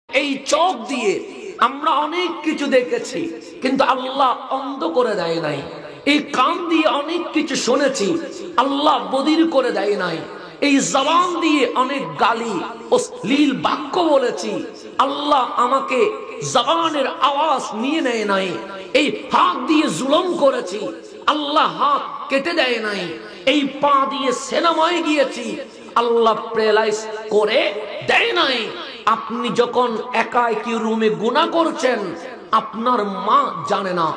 এই চোখ দিয়ে আমরা অনেক কিছু দেখেছি, কিন্তু আল্লাহ অন্ধ করে দেয় নাই। এই কান দিয়ে অনেক কিছু শুনেছি, আল্লাহ বধির করে দেয় নাই। এই জবান দিয়ে অনেক গালি অশ্লীল বাক্য বলেছি, আল্লাহ আমাকে জবানের আওয়াজ নিয়ে নেয় নাই। এই হাত দিয়ে জুলুম করেছি, আল্লাহ হাত কেটে দেয় নাই। এই পা দিয়ে সিনেমায় গিয়েছি, আল্লাহ প্যারালাইজ করে দেয় নাই। আপনি যখন একা একটি রুমে গুনাহ করছেন, আপনার মা জানে না,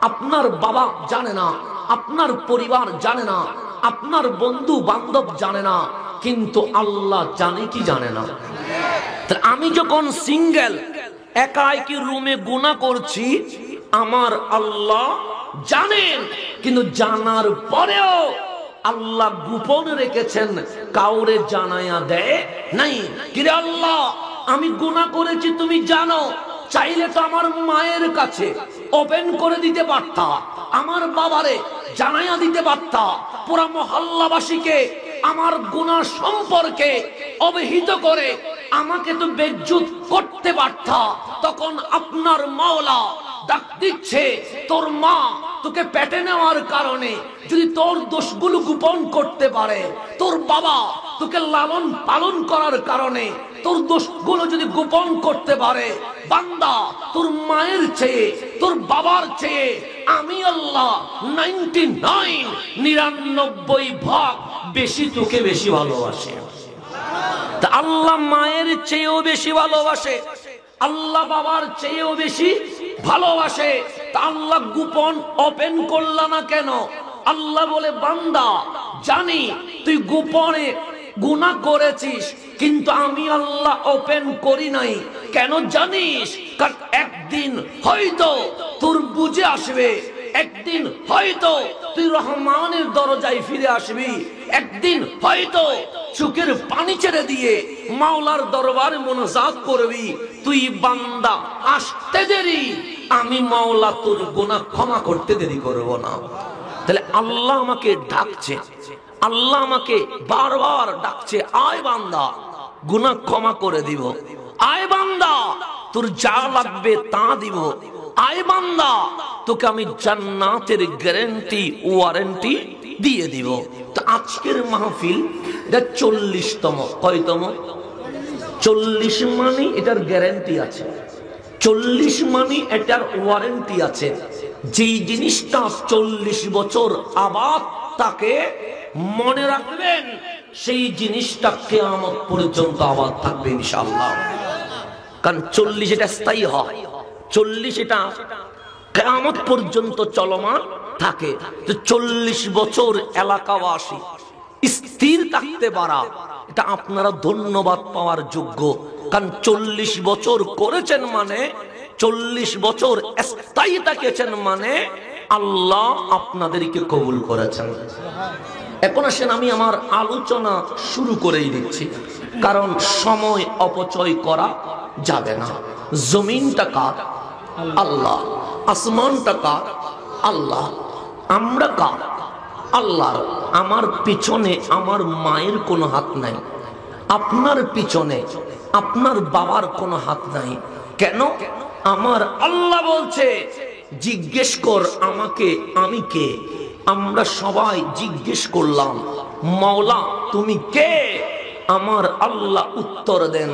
আপনার বাবা জানে না, আপনার পরিবার জানে না, আপনার বন্ধু বান্ধব জানে না, কিন্তু আল্লাহ জানে কি জানে না? আমি যখন সিঙ্গেল একা একটি রুমে গুনাহ করছি, আমার আল্লাহ জানেন, কিন্তু জানার পরেও আল্লাহ গোপন রেখেছেন, কাউরে জানায়া দেয় নাই। কিরে আল্লাহ, আমি গুনাহ করেছি তুমি জানো, চাইলে তো আমার মায়ের কাছে ওপেন করে দিতে পারতা, আমার বাবারে জানায়া দিতে পারতা, পুরা মহল্লাবাসীকে আমার গুনাহ সম্পর্কে অবহিত করে আমাকে তো বেজ্জুত করতে পারতা। তখন আপনার মাওলা ডাক দিচ্ছে, তোর মা তোকে পেটে নেওয়ার কারণে যদি তোর দোষগুলো গোপন করতে পারে, তোর বাবা তোকে লালন পালন করার কারণে তোর দোষগুলো যদি গোপন করতে পারে, বান্দা তোর মায়ের চেয়ে তোর বাবার চেয়ে আমি আল্লাহ 99 ভাগ বেশি তোকে বেশি ভালোবাসে। তা আল্লাহ মায়ের চেয়েও বেশি ভালোবাসে, আল্লাহ বাবার চেয়েও বেশি ভালোবাসে। তা আল্লাহ গোপন ওপেন করলা না কেন? আল্লাহ বলে, বান্দা জানি তুই গোপনে গুনাহ করেছিস, কিন্তু আমি আল্লাহ ওপেন করি নাই। কেন জানিস? কারণ একদিন হয়তো তোর বুঝে আসবে, একদিন হয়তো তুই রহমানের দরজায় ফিরে আসবি, একদিন হয়তো চোখের পানি ছেড়ে দিয়ে মাওলার দরবারে মুনাজাত করবি। তুই বান্দা আসতে দেরি, আমি মাওলা তোর গুনাহ ক্ষমা করতে দেরি করব না। তাহলে আল্লাহ আমাকে ডাকছে, আল্লাহ আমাকে বারবার ডাকছে, আয় বান্দা গুনাহ ক্ষমা করে দিব, আয় বান্দা তোর যা লাগবে তা দিব, আয় বান্দা তোকে আমি জান্নাতের গ্যারান্টি ওয়ারেন্টি দিয়ে দিব। তো আজকের মাহফিল এটা 40তম, কয়তম? 40 মানে এটার গ্যারান্টি আছে, 40 মানে এটার ওয়ারেন্টি আছে। যেই জিনিসটা 40 বছর আবাদ তাকে মনে রাখবেন, সেই জিনিসটা কিয়ামত পর্যন্ত আবাদ থাকবে ইনশাআল্লাহ। কারণ 40 এটা স্থায়ী হয়, 40 এটা কিয়ামত পর্যন্ত চলমান থাকে। তো 40 বছর এলাকাবাসী স্থির থাকতে পারা, এটা আপনারা ধন্যবাদ পাওয়ার যোগ্য। কারণ 40 বছর করেছেন মানে, 40 বছর স্থায়ী থাকেছেন মানে আল্লাহ আপনাদেরকে কবুল করেছেন। এখন আসেন আমি আমার আলোচনা শুরু করেই দিচ্ছি, কারণ সময় অপচয় করা যাবে না। জমিনটা কার? আল্লাহ। আসমানটা কার? আল্লাহ। আমরা কার? আল্লাহর। আমার পিছনে আমার মায়ের কোনো হাত নাই, আপনার পিছনে আপনার বাবার কোনো হাত নাই। কেন? আমার আল্লাহ বলছে, জিজ্ঞেস কর আমাকে আমি কে। আমরা সবাই জিজ্ঞেস করলাম, মাওলা তুমি কে? আমার আল্লাহ উত্তর দেন,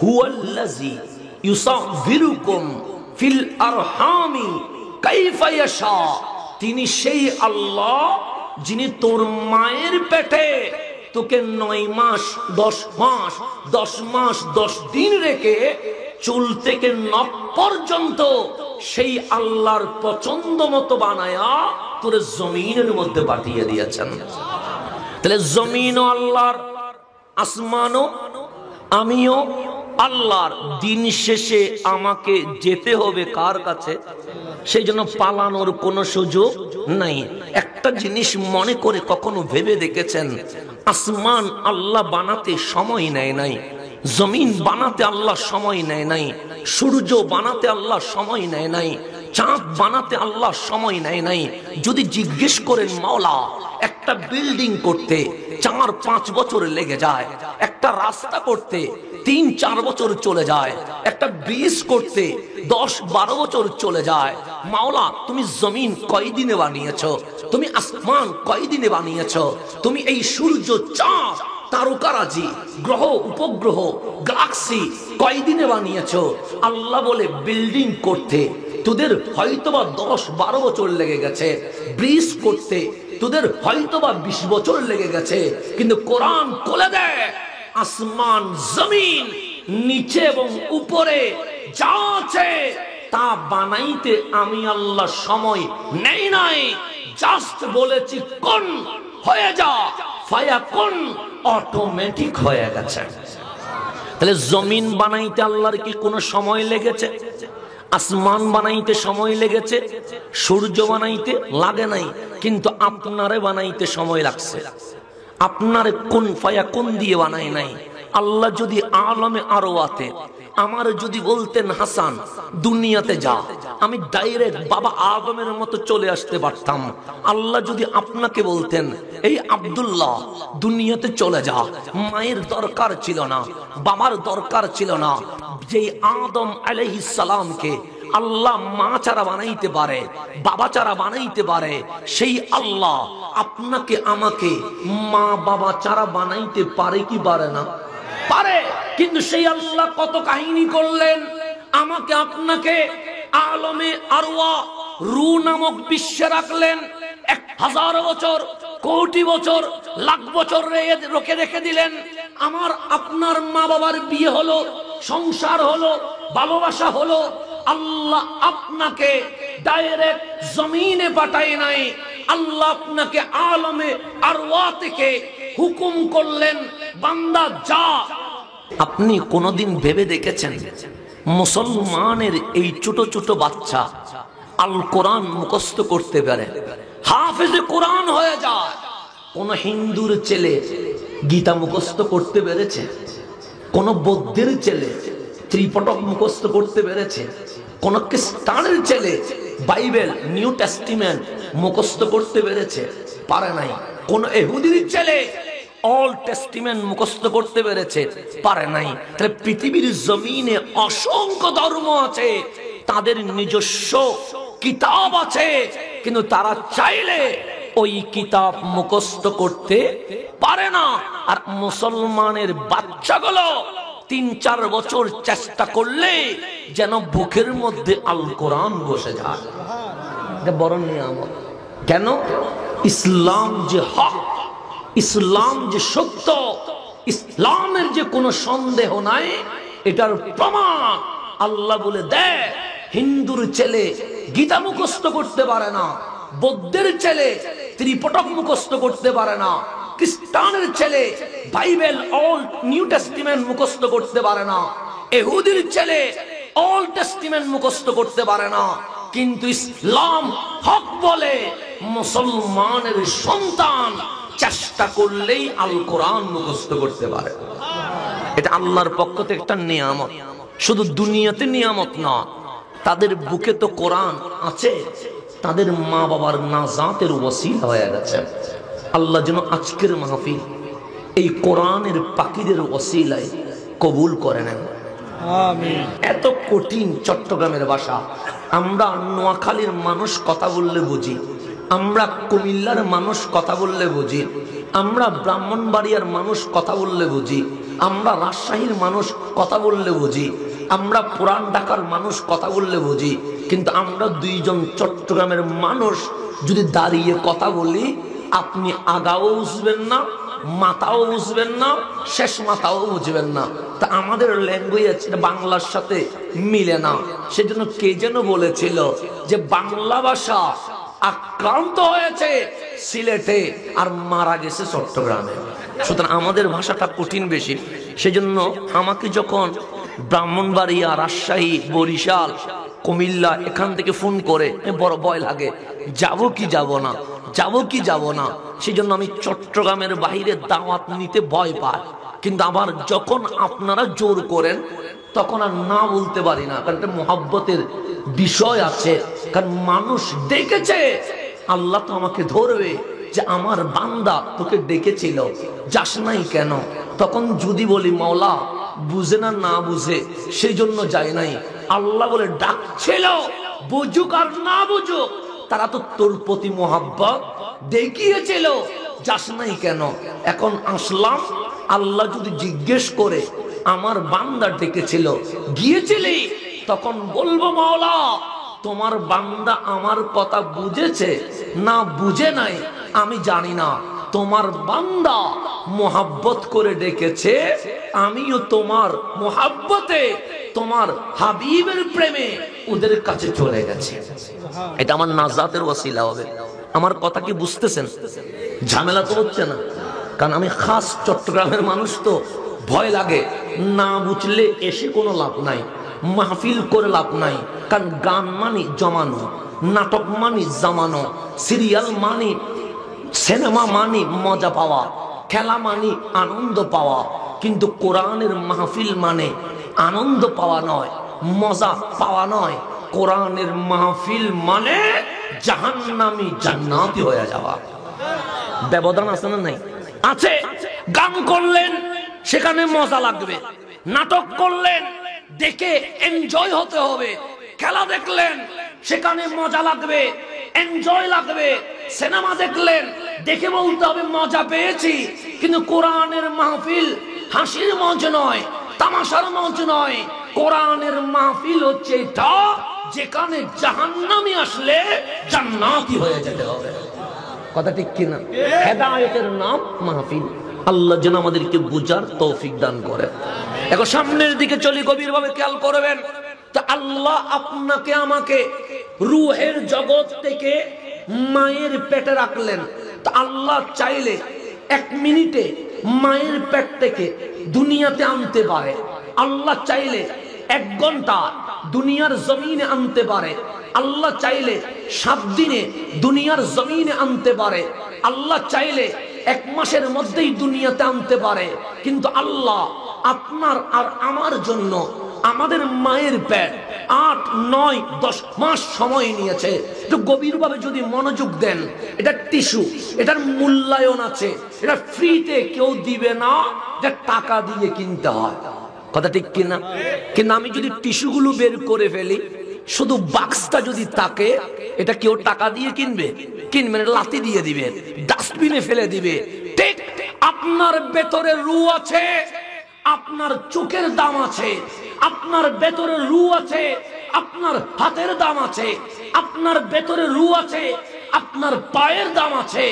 হুয়াল্লাযী ইউসাফিরুকুম ফিল আরহামি কাইফা ইয়াশা। তিনি সেই আল্লাহ যিনি তোর মায়ের পেটে তোকে 9 মাস 10 মাস 10 মাস 10 দিন রেখে চুল থেকে নখ পর্যন্ত সেই আল্লাহর পছন্দ মতো বানায়া তোর জমিনের মধ্যে পাঠিয়ে দিয়েছেন। তাহলে জমিনও আল্লাহর, আসমানও আমিও আল্লাহর। দিন শেষে আমাকে যেতে হবে কার কাছে? সেই জন্য পালানোর কোনো সুযোগ নাই। একটা জিনিস মনে করে কখনো ভেবে দেখেছেন, আসমান আল্লাহ বানাতে সময় নেয় নাই, জমিন বানাতে আল্লাহ সময় নেয় নাই, সূর্য বানাতে আল্লাহ সময় নেয় নাই, চাঁদ বানাতে আল্লাহ সময় নেয় নাই। যদি জিজ্ঞেস করেন মাওলা একটা বিল্ডিং করতে 4-5 বছর লেগে যায়, একটা রাস্তা করতে 3-4 বছর চলে যায়, একটা ব্রিজ করতে 10-12 বছর চলে যায়। মাওলা তুমি জমিন কয়দিনে বানিয়েছো, তুমি আসমান কয়দিনে বানিয়েছো, তুমি এই সূর্য চাঁদ তারকারাজি গ্রহ উপগ্রহ গ্যালাক্সি কয়দিনে বানিয়েছো। আল্লাহ বলে বিল্ডিং করতে তোদের হয়তোবা 10-12 বছর লেগে গেছে, ব্রিজ করতে তোদের হয়তোবা 20 বছর লেগে গেছে, কিন্তু কোরআন খুলে দেয় আসমান জমিন নিচে এবং উপরে যা আছে তা বানাইতে আমি আল্লাহ সময় নেই নাই, জাস্ট বলেছি কোন হয়ে যা, ফায়াকুন অটোমেটিক হয়ে গেছে। তাহলে জমিন বানাইতে আল্লাহর কি কোনো সময় লেগেছে? আসমান বানাইতে সময় লেগেছে, সূর্য বানাইতে লাগে নাই, কিন্তু আপনারে বানাইতে সময় লাগছে। আপনারে কোন ফায়াকুন দিয়ে বানাই নাই। আল্লাহ যদি আলমে আরওয়াতে আমার যদি বলতেন হাসান দুনিয়াতে যা, আমি ডাইরেক্ট বাবা আদমের মতো চলে আসতে পারতাম। আল্লাহ যদি আপনাকে বলতেন এই আব্দুল্লাহ দুনিয়াতে চলে যা, মায়ের দরকার ছিল না, বাবার দরকার ছিল না। যেই আদম আলাইহিস সালামকে আল্লাহ মা ছাড়া বানাইতে পারে, বাবা ছাড়া বানাইতে পারে, সেই আল্লাহ আপনাকে আমাকে মা বাবা ছাড়া বানাইতে পারে কি পারে না? পারে। কিন্তু সেই আল্লাহ কত কাহিনী করলেন, আমাকে আপনাকে আলমে আরওয়া রু নামক বিশ্বে রাখলেন। 1000 বছর, কোটি বছর, লাখ বছর রোকে রেখে দিলেন। আমার আপনার মা বাবার বিয়ে হলো, সংসার হলো, ভালোবাসা হলো। আল্লাহ আপনাকে ডাইরেক্ট জমিনে পাঠায় নাই, আল্লাহ আপনাকে আলমে আরওয়া থেকে হুকুম করলেন বান্দা যা। আপনি কোনদিন ভেবে দেখেছেন মুসলমানের এই ছোট ছোট বাচ্চা আল কোরআন মুখস্থ করতে পারে, হাফেজে কোরআন হয়ে যায়? কোন হিন্দুর ছেলে গীতা মুখস্থ করতে পেরেছে? কোন বৌদ্ধের ছেলে ত্রিপিটক মুখস্থ করতে পেরেছে? কোন খ্রিস্টানের ছেলে বাইবেল নিউ টেস্টিমেন্ট মুখস্থ করতে পেরেছে? পারে নাই। কোন ইহুদির ছেলে অল্ড টেস্টিমেন্ট মুখস্থ করতে পেরেছে? পারে নাই। তাহলে পৃথিবীর জমিনে অসংখ্য ধর্ম আছে, তাদের নিজস্ব কিতাব আছে, কিন্তু তারা চাইলে ওই কিতাব মুখস্থ করতে পারে না। আর মুসলমানের বাচ্চাগুলো 3-4 বছর চেষ্টা করলে যেন বুকের মধ্যে আল কোরআন বসে যায়। এটা বড় নিয়ামত। কেন? ইসলাম যে হক, ইসলাম যে সত্য, ইসলামের যে কোনো সন্দেহ নাই, এটার প্রমাণ আল্লাহ বলে দেয়। হিন্দুর ছেলে গীতা মুখস্থ করতে পারে না, বৌদ্ধের ছেলে ত্রিপিটক মুখস্থ করতে পারে না, খ্রিস্টানের ছেলে বাইবেল ওল্ড নিউ টেস্টিমেন্ট মুখস্থ করতে পারে না, ইহুদির ছেলে ওল্ড টেস্টিমেন্ট মুখস্থ করতে পারে না, কিন্তু ইসলাম হক বলে মুসলমানের সন্তান চেষ্টা করলেই আল কোরআন মুখস্থ করতে পারে। এটা আল্লাহর পক্ষ থেকে একটা নিয়ামত। শুধু দুনিয়াতে নিয়ামত না, তাদের বুকে তো কোরআন আছে, তাদের মা বাবার নাজাতের ওসিলা হয়ে গেছে। আল্লাহ যেন আজকের মাহফিল এই কোরআনের পাখিদের ওসিলায় কবুল করে নেন। আমিন। এত কঠিন চট্টগ্রামের ভাষা, আমরা নোয়াখালীর মানুষ কথা বললে বুঝি, আমরা কুমিল্লার মানুষ কথা বললে বুঝি, আমরা ব্রাহ্মণবাড়িয়ার মানুষ কথা বললে বুঝি, আমরা রাজশাহীর মানুষ কথা বললে বুঝি, আমরা পুরান ঢাকার মানুষ কথা বললে বুঝি, কিন্তু আমরা দুইজন চট্টগ্রামের মানুষ যদি দাঁড়িয়ে কথা বলি, আপনি আগাও বুঝবেন না, মাথাও বুঝবেন না, শেষ মাথাও বুঝবেন না। তা আমাদের ল্যাঙ্গুয়েজ বাংলার সাথে মিলে না। সেজন্য কে যেন বলেছিল যে বাংলা ভাষা আক্রান্ত হয়েছে সিলেটে আর মারা গেছে চট্টগ্রামে। সুতরাং আমাদের ভাষাটা কঠিন বেশি। সেজন্য আমাকে যখন ব্রাহ্মণবাড়িয়া, রাজশাহী, বরিশাল, কুমিল্লা এখান থেকে ফোন করে বড় ভয় লাগে, যাব কি যাব না, যাব কি যাব না। সেজন্য আমি চট্টগ্রামের বাইরে দাওয়াত নিতে ভয় পাই। কিন্তু আবার যখন আপনারা জোর করেন তখন আর না বলতে পারি না, কারণ একটা মহব্বতের বিষয় আছে। কারণ মানুষ দেখেছে আল্লাহ তো আমাকে ধরবে, যে আমার বান্দা তোকে ডেকেছিল, যাস নাই কেন? তখন যদি বলি মাওলা বুঝে না বুঝে সেই জন্য যাই নাই, আল্লাহ বলে ডাকছিল, বুঝুক আর না বুঝুক তারা তো তোর প্রতি মোহাব্বত দেখিয়েছিল, যাস নাই কেন? এখন আসলাম। আল্লাহ যদি জিজ্ঞেস করে আমার বান্দা ডেকেছিল, গিয়েছিলি? তখন বলবো মাওলা তোমার বান্দা আমার কথা বুঝেছে না বুঝে নাই আমি জানি না, তোমার বান্দা মোহাব্বত করে ডেকেছে, আমিও তোমার মোহাব্বতে তোমার হাবিবের প্রেমে ওদের কাছে চলে গেছে। এটা আমার নাজাতের ওসিলা হবে। আমার কথা কি বুঝতেছেন? ঝামেলা তো হচ্ছে না, কারণ আমি খাস চট্টগ্রামের মানুষ, তো ভয় লাগে। না বুঝলে এসে কোনো লাভ নাই, মাহফিল করে লাভ নাই। কারণ গান মানি জমানো, নাটক মানি জমানো, সিরিয়াল মানি, সিনেমা মানি মজা পাওয়া, খেলা মানি আনন্দ পাওয়া। কিন্তু কোরআনের মাহফিল মানে আনন্দ পাওয়া নয়, মজা পাওয়া নয়। কোরআনের মাহফিল মানে জাহান্নামী জান্নাতি হয়ে যাওয়া। ব্যবধান আছে না নাই? আছে। গান করলেন সেখানে মজা লাগবে, নাটক করলেন দেখে এনজয় হতে হবে, খেলা দেখলেন সেখানে মজা লাগবে, এনজয় লাগবে, সিনেমা দেখলেন দেখে বলতে হবে মজা পেয়েছি। কিন্তু কোরআনের মাহফিল হাসির মঞ্চ নয়, তামাশার মঞ্চ নয়। কোরআনের মাহফিল হচ্ছে এটা যেখানে জাহান্নামী আসলে জান্নাতি হয়ে যেতে হবে। কথা ঠিক কিনা? হেদায়েতের নাম মাহফিল। আল্লাহ যেন আমাদেরকে বুঝার তৌফিক দান করে। এখন সামনের দিকে চলি, গভীরভাবে খেয়াল করবেন। তো আল্লাহ আপনাকে আমাকে রূহের জগৎ থেকে মায়ের পেটে রাখলেন। তো আল্লাহ চাইলে 1 মিনিটে মায়ের পেট থেকে দুনিয়াতে আনতে পারে। আল্লাহ চাইলে 1 ঘন্টা দুনিয়ার জমিনে আনতে পারে। আল্লাহ চাইলে 7 দিনে দুনিয়ার জমিনে আনতে পারে। আল্লাহ চাইলে 1 মাসের মধ্যেই দুনিয়াতে আনতে পারে। কিন্তু আল্লাহ আপনার আর আমার জন্য আমাদের মায়ের পেট 8, 9, 10 মাস সময় নিয়েছে। একটু গভীরভাবে যদি মনোযোগ দেন, এটা টিস্যু, এটার মূল্যায়ন আছে, এটা ফ্রিতে কেউ দিবে না, এটা টাকা দিয়ে কিনতে হয়। কথা ঠিক কিনা? কিন্তু আমি যদি টিস্যুগুলো বের করে ফেলি, শুধু বাক্সটা যদি থাকে, এটা কেউ টাকা দিয়ে কিনবে? কিনবে না, লাথি দিয়ে দিবে, ডাস্টবিনে ফেলে দিবে। ঠিক আপনার ভেতরে রূহ আছে, আপনার চোখের দাম আছে, আপনার ভেতরে রূহ আছে, আপনার হাতের দাম আছে, আপনার ভেতরে রূহ আছে, আপনার পায়ের দাম আছে,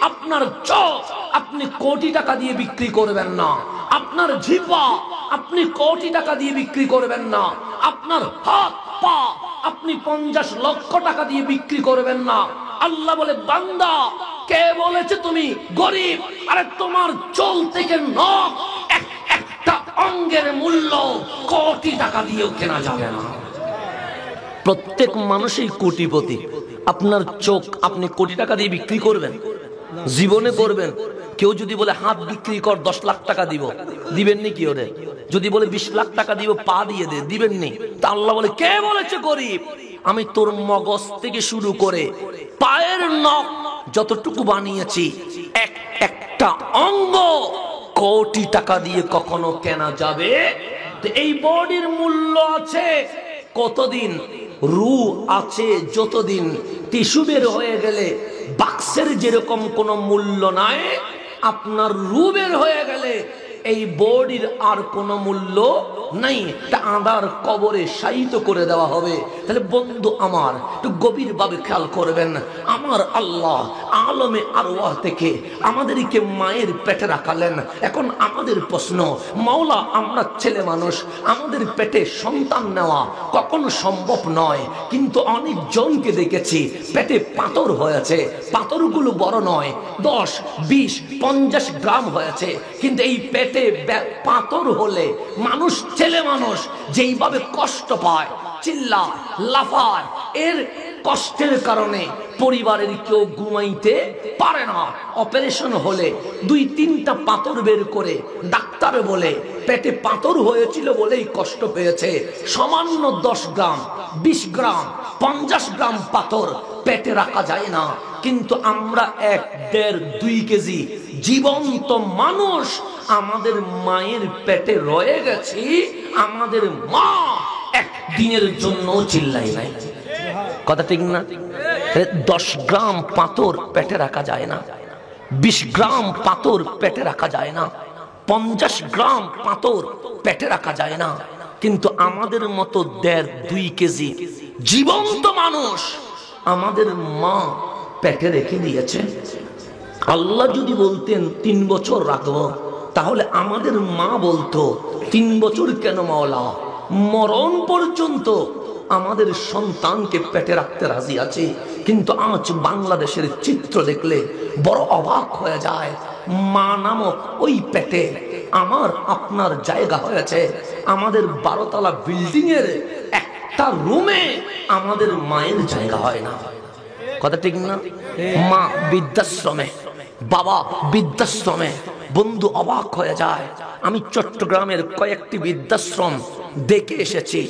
আপনার চোখ আপনি কোটি টাকা দিয়ে বিক্রি করবেন না, আপনার জিহ্বা আপনি কোটি টাকা দিয়ে বিক্রি করবেন না, আপনার হাত পা আপনি 50 লক্ষ টাকা দিয়ে বিক্রি করবেন না। আল্লাহ বলে বান্দা কে বলেছে তুমি গরিব? আরে তোমার চুল থেকে নখ একটা অঙ্গের মূল্য কোটি টাকা দিয়েও কেনা যাবে না। প্রত্যেক মানুষই কোটিপতি। আপনার চোখ আপনি কোটি টাকা দিয়ে বিক্রি করবেন? জীবনে করবেন? কেউ যদি বলে হাত বিক্রি কর 10 লাখ টাকা দিব, দিবেন নি? কি ওরে যদি বলে 20 লাখ টাকা দিব, পা দিয়ে দে, দিবেন নি? তা আল্লাহ বলে কে বলেছে গরিব? আমি তোর মগজ থেকে শুরু করে পায়ের নখ যতটুকু বানিয়েছি, একটা অঙ্গ কোটি টাকা দিয়ে কখনো কেনা যাবে? এই বডির মূল্য আছে কতদিন? রূহ আছে যতদিন। টিস্যু বের হয়ে গেলে বাক্সের যেরকম কোনো মূল্য নাই, আপনার রূহ বের হয়ে গেলে এই বডির আর কোনো মূল্য নাই। তা আদার কবরে শায়িত করে দেওয়া হবে। তাহলে বন্ধু আমার একটু গভীরভাবে খেয়াল করবেন। আমার আল্লাহ আলমে আরওয়াহ থেকে আমাদেরকে মায়ের পেটে রাখালেন। এখন আমাদের প্রশ্ন, মাওলা আমরা ছেলে মানুষ, আমাদের পেটে সন্তান নেওয়া কখনো সম্ভব নয়। কিন্তু অনেক জনকে দেখেছি পেটে পাথর হয়েছে, পাথরগুলো বড় নয়, 10, 20, 50 গ্রাম হয়েছে। কিন্তু এই পেটে পাথর হলে মানুষ, ছেলে মানুষ যেইভাবে কষ্ট পায়, চিল্লা লাফায়, এর কষ্টের কারণে পরিবারের কেউ ঘুমাইতে পারে না। অপারেশন হলে 2-3টা পাথর বের করে ডাক্তার বলে পেটে পাথর হয়েছিল বলেই কষ্ট পেয়েছে। সামান্য 10 গ্রাম, 20 গ্রাম 50 গ্রাম পাথর পেটে রাখা যায় না, কিন্তু আমরা 1, 1.5, 2 কেজি জীবন্ত মানুষ আমাদের মায়ের পেটে রয়ে গেছি। আমাদের মা একদিনের জন্য চিল্লাই নাই। কথা ঠিক না? 10 গ্রাম পাথর পেটে রাখা যায় না, 20 গ্রাম পাথর পেটে রাখা যায় না, 50 গ্রাম পাথর পেটে রাখা যায় না, কিন্তু আমাদের মতো 1.5, 2 কেজি জীবন্ত মানুষ আমাদের মা পেটে রেখে দিয়েছে। আল্লাহ যদি বলতেন 3 বছর রাখবো, তাহলে আমাদের মা বলতো 3 বছর কেন মাওলা, মরণ পর্যন্ত আমাদের সন্তানকে পেটে রাখতে রাজি আছে। কিন্তু আজ বাংলাদেশের চিত্র দেখলে বড় অবাক হয়ে যায়। মা নামক ওই পেটে আমার আপনার জায়গা হয়েছে। আমাদের 12 তলা বিল্ডিং এর একটা রুমে আমাদের মায়ের জায়গা হয় না। কথা ঠিক না? মা বৃদ্ধাশ্রমে, বাবা বৃদ্ধাশ্রমে। বন্ধু অবাক হয়ে যায়। আমি চট্টগ্রামের কয়েকটি বৃদ্ধাশ্রম দেখে এসেছি,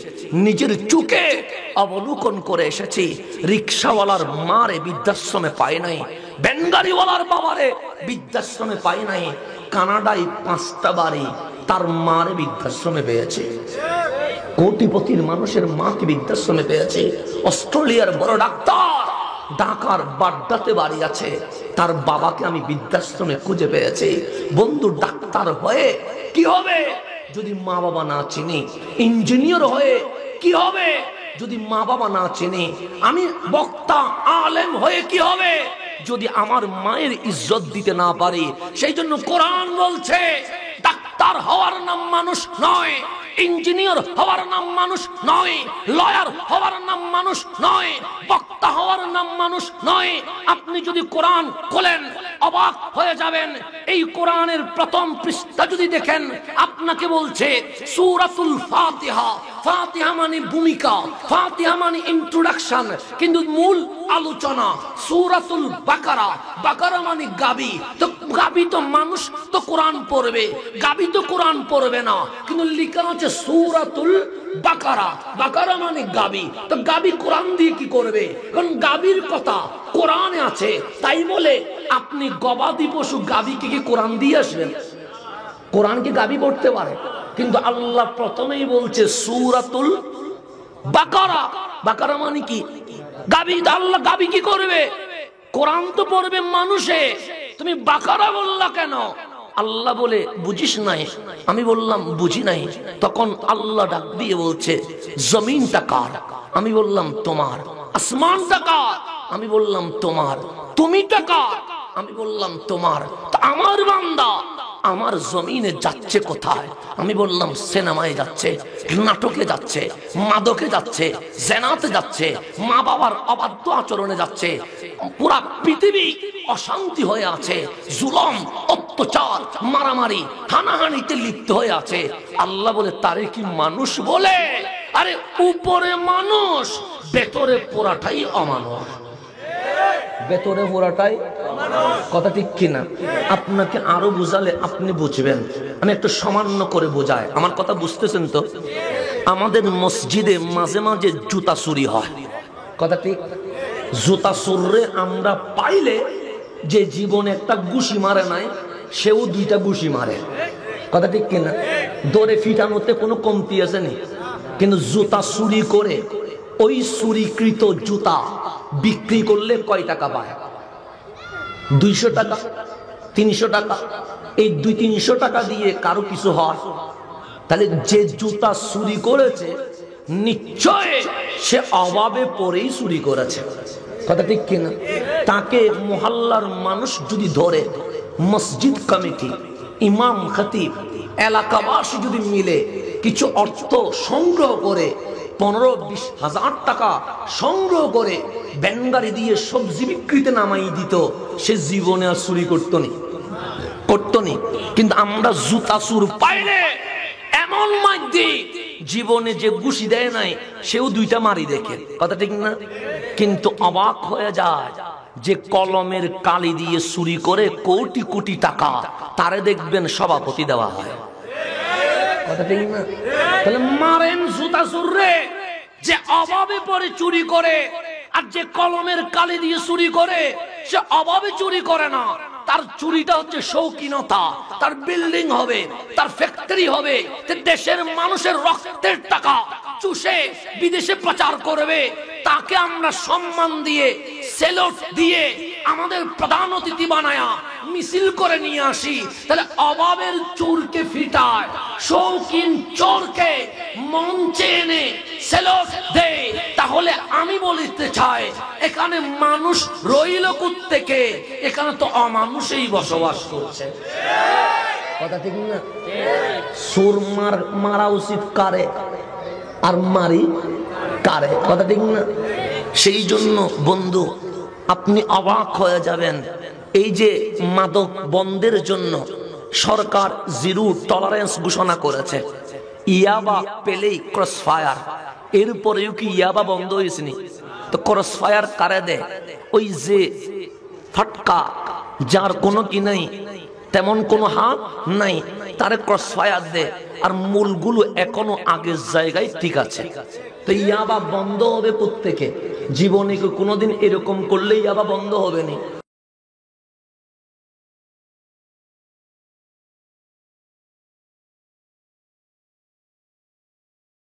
নিজের চোখে অবলোকন করে এসেছি। রিক্সাওয়ালার মারে বৃদ্ধাশ্রমে পাই নাই, ভ্যানগাড়িওয়ালার বাবারে বৃদ্ধাশ্রমে পাই নাই। কানাডায় 5টা বাড়ি তার মারে বৃদ্ধাশ্রমে পেয়েছে। কোটিপতির মানুষের মাকে বৃদ্ধাশ্রমে পেয়েছে। অস্ট্রেলিয়ার বড় ডাক্তার ঢাকার বাড্ডাতে বাড়ি আছে, তার বাবাকে আমি বৃদ্ধাশ্রমে খুঁজে পেয়েছি। বন্ধু, ডাক্তার হয়ে কি হবে যদি মা বাবা না চিনি? ইঞ্জিনিয়ার হয়ে কি হবে যদি মা বাবা না চিনি? আমি বক্তা আলেম হয়ে কি হবে যদি আমার মায়ের ইজ্জত দিতে না পারি? সেই জন্য কোরআন বলছে, ডাক্তার হওয়ার নাম মানুষ নয়, ইঞ্জিনিয়ার হওয়ার নাম মানুষ নয়, লয়ার হওয়ার নাম মানুষ নয়, বক্তা হওয়ার নাম মানুষ নয়। আপনি যদি কোরআন খোলেন অবাক হয়ে যাবেন। এই কোরআনের প্রথম পৃষ্ঠা যদি দেখেন, আপনাকে বলছে সূরাতুল ফাতিহা। ফাতিহা মানে ভূমিকা, ফাতিহা মানে ইন্ট্রোডাকশন, কিন্তু মূল আলোচনা সূরাতুল বাকারা। বাকারা মানে গাবি। তো গাবি তো মানুষ তো কোরআন পড়বে, গাবি তো কোরআন পড়বে না, কিন্তু লেখা হচ্ছে সূরাতুল বাকারা। বাকারা মানে গাবি। তো গাবি কোরআন দিয়ে কি করবে? কারণ গাবির কথা কোরআনে আছে। তাই বলে আপনি গবাদি পশু গাবিকে কি কোরআন দিয়ে আসবেন? কোরআন কি গাবি পড়তে পারে? কিন্তু আল্লাহ প্রথমেই বলছে সূরাতুল বাকারা। বাকারা মানে কি? গাবি। আল্লাহ গাবি কি করবে? কোরআন তো পড়বে মানুষে, তুমি বাকারা বললা কেন? আল্লাহ বলে বুঝিস নাই? আমি বললাম বুঝি নাই। তখন আল্লাহ ডাক দিয়ে বলছে জমিনটা কার? আমি বললাম তোমার। আসমানটা কার? আমি বললাম তোমার। তুমিটা কার? আমি বললাম তোমার। তা আমার বান্দা আমার জমিনে যাচ্ছে কোথায়? আমি বললাম সিনেমায় যাচ্ছে, নাটকে যাচ্ছে, মাদকে যাচ্ছে, জেনাতে যাচ্ছে, মা বাবার অবাধ্য আচরণে যাচ্ছে। পুরা পৃথিবী অশান্তি হয়ে আছে, জুলম, অত্যাচার, মারামারি, হানাহানিতে লিপ্ত হয়ে আছে। আল্লাহ বলে তারে কি মানুষ বলে? আরে উপরে মানুষ, ভেতরে পুরাটাই অমানুষ। ভেতরে পুরাটাই কথা ঠিক কিনা? আপনাকে আরো বুঝালে আপনি বুঝবেন। আমি একটু সামান্য করে বোঝাই, আমার কথা বুঝতেছেন তো? আমাদের মসজিদে মাঝে মাঝে জুতা চুরি হয়, কথা ঠিক? জুতা চুররে আমরা পাইলে, যে জীবনে একটা ঘুষি মারে নাই সেও 2টা ঘুষি মারে, কথা ঠিক কিনা? দৌড়ে ফিটানোতে কোনো কমতি আছে নি? কিন্তু জুতা চুরি করে ওই চুরিকৃত জুতা বিক্রি করলে কয় টাকা পায়? 200 টাকা, 300 টাকা। এই 200-300 টাকা দিয়ে কারো কিছু হয়? তাহলে যে জুতা চুরি করেছে নিশ্চয় সে অভাবে পড়েই চুরি করেছে, কথা ঠিক কিনা? তাকে মহল্লার মানুষ যদি ধরে, মসজিদ কমিটি, ইমাম, খতিব, এলাকাবাসী যদি মিলে কিছু অর্থ সংগ্রহ করে 15-20 হাজার টাকা সংগ্রহ করে ব্যানগাড়ি দিয়ে সবজি বিক্রিতে নামাই দিত, সে জীবনে আর চুরি করতো নি। কিন্তু আমরা জুতা চুর পাইলে এমন মাইদি, জীবনে যে ঘুষি দেয় নাই সেও 2টা মারি দেখে, কথা ঠিক না? কিন্তু অবাক হয়ে যায় যে কলমের কালি দিয়ে চুরি করে কোটি কোটি টাকা, তারে দেখবেন সভাপতি দেওয়া হয়, কথা ঠিক না? তাহলে মারেন জুতা চুর রে, যে অভাবে পরে চুরি করে, আর যে কলমের কালি দিয়ে চুরি করে সে অভাবে চুরি করে না, তার চুরিটা হচ্ছে শৌখিনতা। তার বিল্ডিং হবে, তার ফ্যাক্টরি হবে, দেশের মানুষের রক্তের টাকা চুষে বিদেশে প্রচার করবে, তাকে আমরা সম্মান দিয়ে সেলুট দিয়ে আমাদের প্রধান অতিথি বানায়া মিছিল করে নিয়ে আসি। তাহলে অভাবের চোরকে ফিটায়, শৌখিন চোরকে মঞ্চে এনে সেলুট দেয়। তাহলে আমি বলতে চাই, এখানে মানুষ রইল কোত্থেকে? এখানে তো অমানুষই বসবাস করছে। কথা ঠিক না? চোর মারা উচিত কারে, আর মারি কারে? কথা ঠিক না? সেই জন্য বন্ধু, আপনি অবাক হয়ে যাবেন, এই যে মাদক বন্ধের জন্য সরকার জিরো টলারেন্স ঘোষণা করেছে। ইয়াবা পেলেই ক্রস ফায়ার, এরপরেও কি ইয়াবা বন্ধ হয়েছে? তো ক্রস ফায়ার কারে দেয়? ওই যে ফাটকা, যার কোনো কি নাই, তেমন কোনো হাত নাই, তারে ক্রস ফায়ার দেয়। আর মূলগুলো এখনো আগের জায়গায় ঠিক আছে। তো ইয়াবা বন্ধ হবে প্রত্যেকে? জীবনে কোনোদিন এরকম করলেই ইয়াবা বন্ধ হবে না।